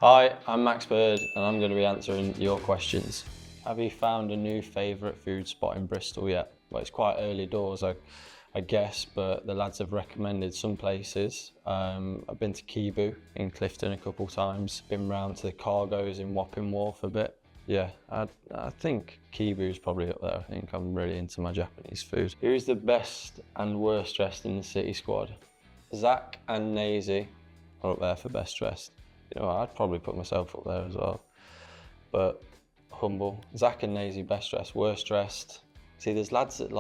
Hi, I'm Max Bird and I'm going to be answering your questions. Have you found a new favourite food spot in Bristol yet? Well, it's quite early doors, I guess, but the lads have recommended some places. I've been to Kibu in Clifton a couple times, been round to the Cargo's in Wapping Wharf a bit. Yeah, I think Kibu's probably up there. I think I'm really into my Japanese food. Who's the best and worst dressed in the City squad? Zach and Nazy are up there for best dressed. You know, I'd probably put myself up there as well. But humble. Zach and Nazy, best dressed, worst dressed. See, there's lads that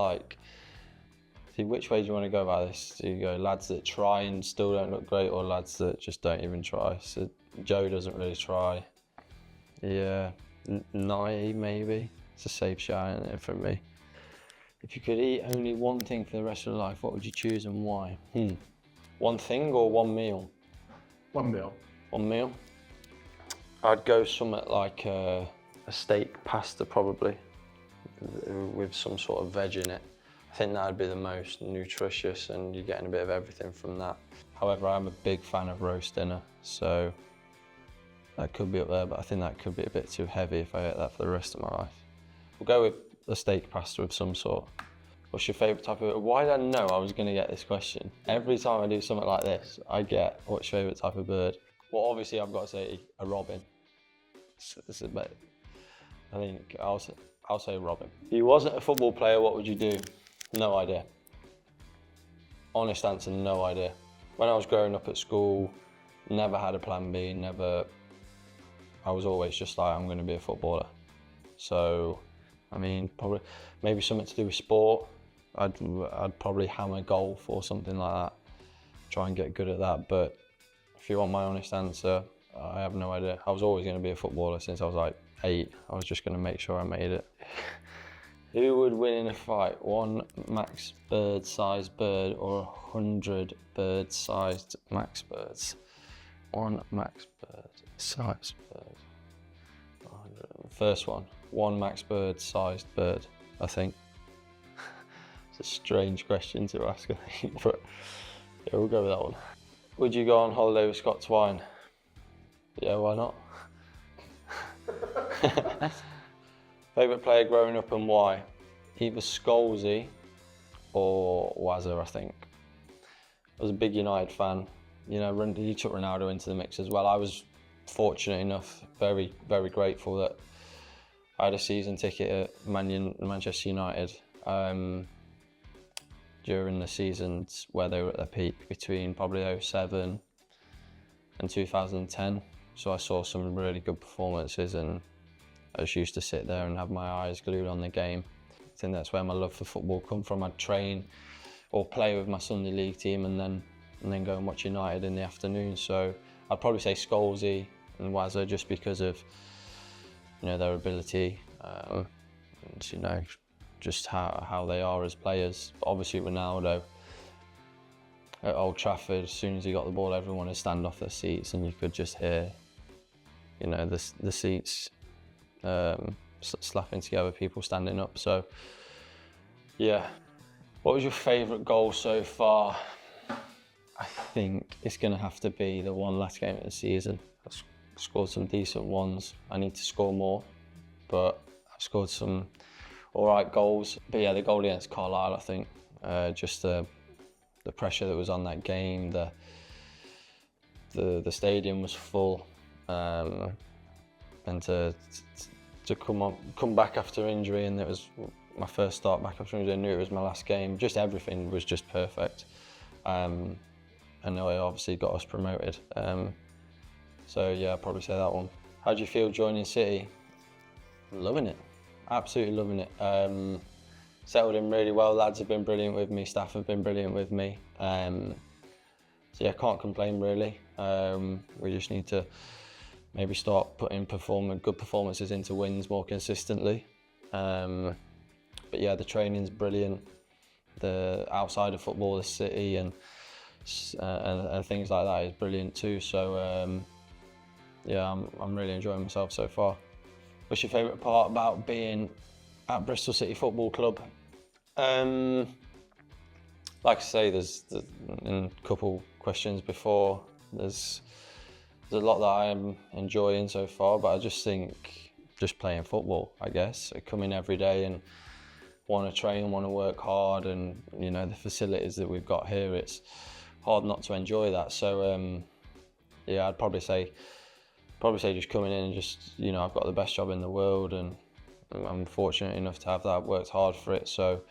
see, which way do you want to go about this? Do you go lads that try and still don't look great, or lads that just don't even try? So Joe doesn't really try. Yeah, Nye maybe. It's a safe shot, isn't it, from me? If you could eat only one thing for the rest of your life, what would you choose and why? One thing or one meal? One meal. One meal? I'd go something like a steak pasta probably, with some sort of veg in it. I think that'd be the most nutritious and you're getting a bit of everything from that. However, I'm a big fan of roast dinner, so that could be up there, but I think that could be a bit too heavy if I ate that for the rest of my life. We'll go with a steak pasta of some sort. What's your favourite type of bird? Why did I know I was going to get this question? Every time I do something like this, I get, what's your favourite type of bird? Well, obviously I've got to say a robin. It's a bit, I think I'll say robin. If you wasn't a football player, what would you do? No idea. Honest answer, no idea. When I was growing up at school, never had a plan B, I was always just like, I'm going to be a footballer. So, I mean, probably, maybe something to do with sport. I'd probably hammer golf or something like that. Try and get good at that, but if you want my honest answer, I have no idea. I was always going to be a footballer since I was like 8. I was just going to make sure I made it. Who would win in a fight? One Max Bird-sized bird or 100 bird-sized Max Birds? One Max Bird-sized bird. 100. First one Max Bird-sized bird, I think. It's a strange question to ask, I think, but yeah, we'll go with that one. Would you go on holiday with Scott Twine? Yeah, why not? Favourite player growing up and why? Either Scholesy or Wazza, I think. I was a big United fan. You know, he took Ronaldo into the mix as well. I was fortunate enough, very, very grateful that I had a season ticket at Manchester United during the seasons where they were at their peak, between probably 2007 and 2010. So I saw some really good performances and I just used to sit there and have my eyes glued on the game. I think that's where my love for football come from. I'd train or play with my Sunday league team and then go and watch United in the afternoon. So I'd probably say Scholesy and Wazza, just because of, you know, their ability and, you know, just how they are as players. But obviously Ronaldo at Old Trafford, as soon as he got the ball, everyone would stand off their seats and you could just hear, you know, the seats slapping together, people standing up. So yeah. What was your favourite goal so far? I think it's going to have to be the one last game of the season. I've scored some decent ones. I need to score more, but I've scored some all right goals. But yeah, the goal against Carlisle, I think, just the pressure that was on that game, the stadium was full, and to come back after injury, and it was my first start back after injury. I knew it was my last game. Just everything was just perfect. And it obviously got us promoted. So yeah, I'd probably say that one. How do you feel joining City? Loving it, absolutely loving it. Settled in really well. Lads have been brilliant with me. Staff have been brilliant with me. So yeah, can't complain really. We just need to maybe start putting good performances into wins more consistently. But yeah, the training's brilliant. The outside of football, the City and things like that is brilliant too. So yeah, I'm really enjoying myself so far. What's your favourite part about being at Bristol City Football Club? Like I say, there's in a couple questions before, there's There's a lot that I am enjoying so far, but I just think just playing football, I guess. I come in every day and want to train, want to work hard, and you know, the facilities that we've got here, it's hard not to enjoy that. So yeah, I'd probably say just coming in and just, you know, I've got the best job in the world and I'm fortunate enough to have that. I've worked hard for it, so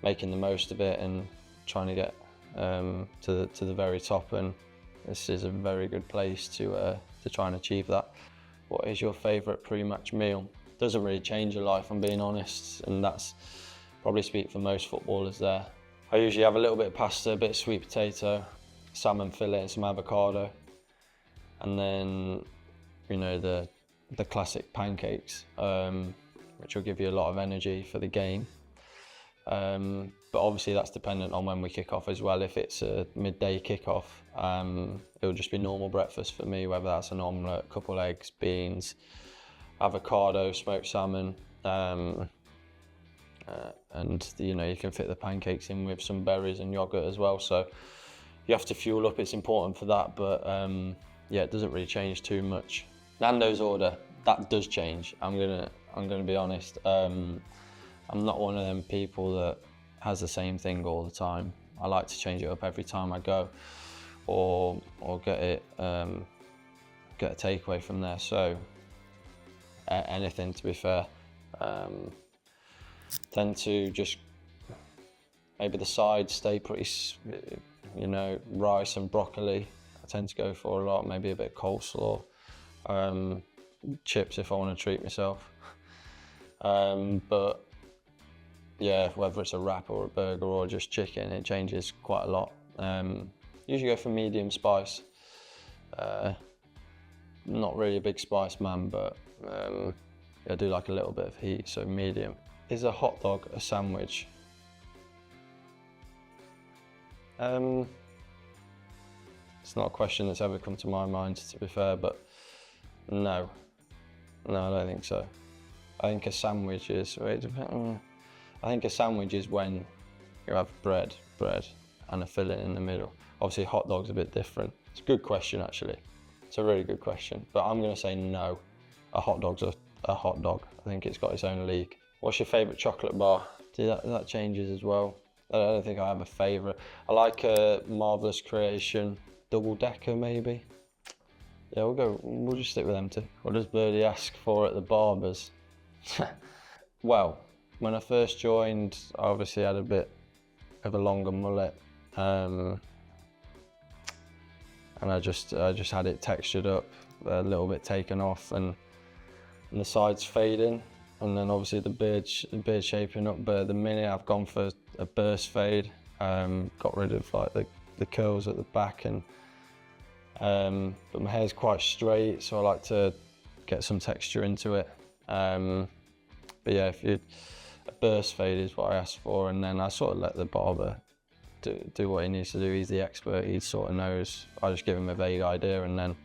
making the most of it and trying to get to the very top, and this is a very good place to try and achieve that. What is your favourite pre-match meal? Doesn't really change your life, I'm being honest, and that's probably speak for most footballers there. I usually have a little bit of pasta, a bit of sweet potato, salmon fillet and some avocado, and then, you know, the classic pancakes, which will give you a lot of energy for the game. But obviously that's dependent on when we kick off as well. If it's a midday kickoff, it'll just be normal breakfast for me, whether that's an omelette, a couple eggs, beans, avocado, smoked salmon, and you know, you can fit the pancakes in with some berries and yogurt as well. So you have to fuel up, it's important for that, but yeah, it doesn't really change too much. Nando's order, that does change. I'm gonna be honest. I'm not one of them people that has the same thing all the time. I like to change it up every time I go, or get a takeaway from there. So anything, to be fair. Tend to just maybe the sides stay pretty, you know, rice and broccoli. I tend to go for a lot. Maybe a bit of coleslaw, chips if I want to treat myself. But yeah, whether it's a wrap or a burger or just chicken, it changes quite a lot. Usually go for medium spice. Not really a big spice man, but I do like a little bit of heat, so medium. Is a hot dog a sandwich? It's not a question that's ever come to my mind, to be fair, but no, I don't think so. I think a sandwich is, I think a sandwich is when you have bread and a filling in the middle. Obviously hot dog's a bit different. It's a good question actually. It's a really good question, but I'm gonna say no. A hot dog's a hot dog. I think it's got its own league. What's your favourite chocolate bar? See, that changes as well. I don't think I have a favourite. I like a Marvellous Creation double decker maybe. Yeah, we'll just stick with them two. What does Birdie ask for at the barbers? Well, when I first joined, I obviously had a bit of a longer mullet, and I just had it textured up, a little bit taken off, and the sides fading, and then obviously the beard shaping up. But at the minute I've gone for a burst fade, got rid of like the curls at the back, and but my hair's quite straight, so I like to get some texture into it. But yeah, a burst fade is what I asked for, and then I sort of let the barber do what he needs to do. He's the expert, he sort of knows. I just give him a vague idea and then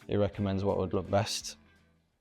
he recommends what would look best.